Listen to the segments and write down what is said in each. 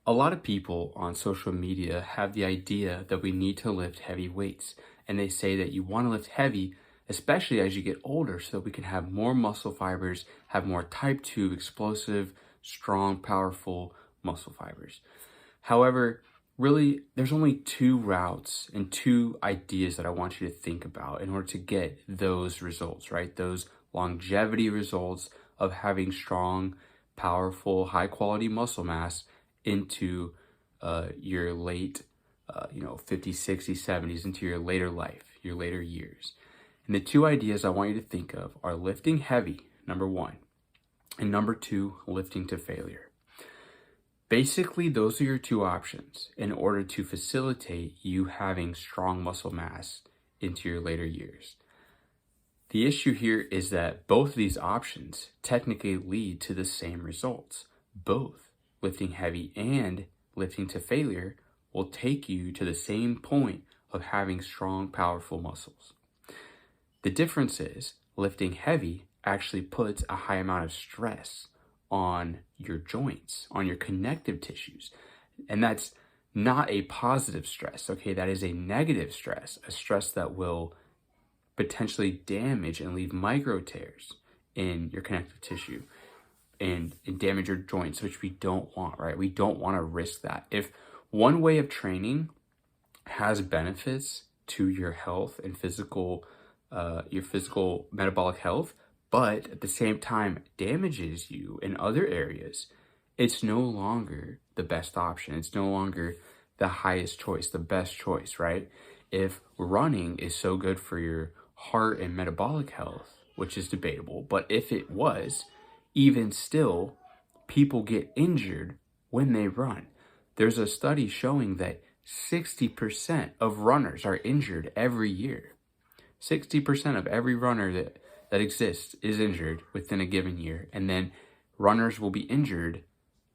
A lot of people on social media have the idea that we need to lift heavy weights, and they say that you want to lift heavy, especially as you get older, so that we can have more muscle fibers, have more type 2 explosive, strong, powerful muscle fibers. However, really, there's only two routes and two ideas that I want you to think about in order to get those results, right? Those longevity results of having strong, powerful, high quality muscle mass into your late, 50s, 60s, 70s, into your later life, your later years. And the two ideas I want you to think of are lifting heavy, number one, and number two, lifting to failure. Basically, those are your two options in order to facilitate you having strong muscle mass into your later years. The issue here is that both of these options technically lead to the same results. Both lifting heavy and lifting to failure will take you to the same point of having strong, powerful muscles. The difference is lifting heavy actually puts a high amount of stress on your joints, on your connective tissues. And that's not a positive stress, okay? That is a negative stress, a stress that will potentially damage and leave micro tears in your connective tissue and damage your joints, which we don't want, right? We don't want to risk that. If one way of training has benefits to your health and your physical metabolic health, but at the same time damages you in other areas, it's no longer the best option. It's no longer the highest choice, the best choice, right? If running is so good for your heart and metabolic health, which is debatable, but if it was, even still, people get injured when they run. There's a study showing that 60% of runners are injured every year. 60% of every runner that exists is injured within a given year. And then runners will be injured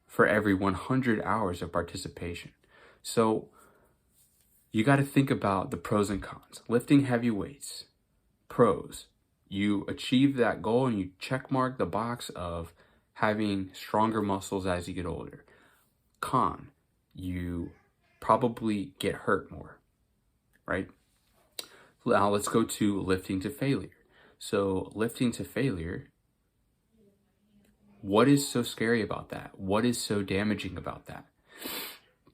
for every 100 hours of participation. So you got to think about the pros and cons. Lifting heavy weights, pros, you achieve that goal and you check mark the box of having stronger muscles as you get older. Con, you probably get hurt more, right? Now let's go to lifting to failure. So lifting to failure, what is so scary about that? What is so damaging about that?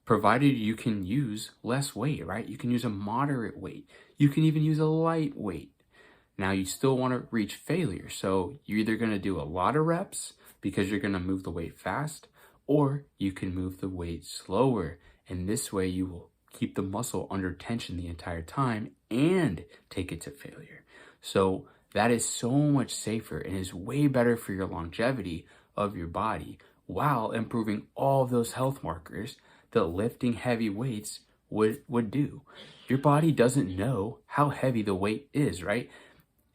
Provided you can use less weight, right? You can use a moderate weight. You can even use a light weight. Now you still want to reach failure. So you're either going to do a lot of reps because you're going to move the weight fast, or you can move the weight slower. And this way you will keep the muscle under tension the entire time and take it to failure. So that is so much safer and is way better for your longevity of your body while improving all of those health markers that lifting heavy weights would do. Your body doesn't know how heavy the weight is, right?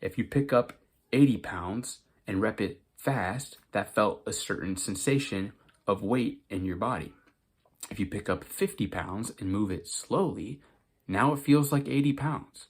If you pick up 80 pounds and rep it fast, that felt a certain sensation of weight in your body. If you pick up 50 pounds and move it slowly, now it feels like 80 pounds.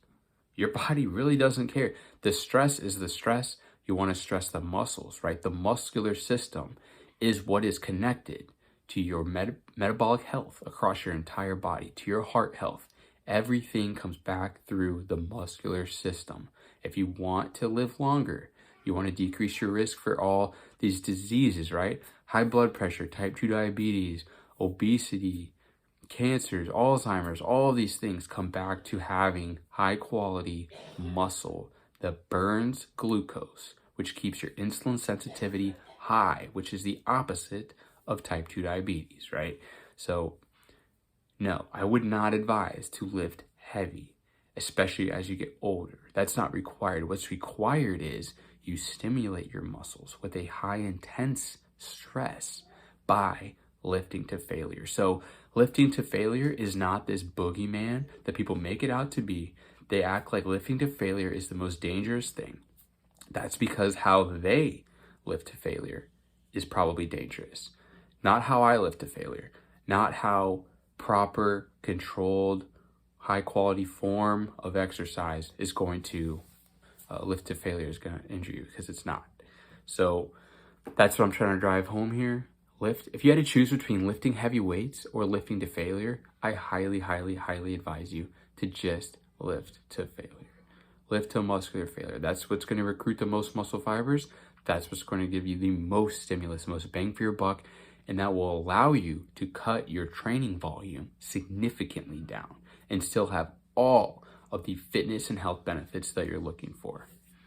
Your body really doesn't care. The stress is the stress. You want to stress the muscles, right? The muscular system is what is connected to your metabolic health across your entire body, to your heart health. Everything comes back through the muscular system. If you want to live longer, you want to decrease your risk for all these diseases, right? High blood pressure, type 2 diabetes, obesity, cancers, Alzheimer's, all these things come back to having high quality muscle that burns glucose, which keeps your insulin sensitivity high, which is the opposite of type 2 diabetes, right? So no, I would not advise to lift heavy, especially as you get older. That's not required. What's required is you stimulate your muscles with a high intense stress by lifting to failure. So lifting to failure is not this boogeyman that people make it out to be. They act like lifting to failure is the most dangerous thing. That's because how they lift to failure is probably dangerous. Not how I lift to failure. Not how proper, controlled, high quality form of exercise is going to lift to failure, is going to injure you, because it's not. So that's what I'm trying to drive home here. If you had to choose between lifting heavy weights or lifting to failure, I highly, highly, highly advise you to just lift to failure. Lift to muscular failure. That's what's going to recruit the most muscle fibers. That's what's going to give you the most stimulus, most bang for your buck, and that will allow you to cut your training volume significantly down and still have all of the fitness and health benefits that you're looking for.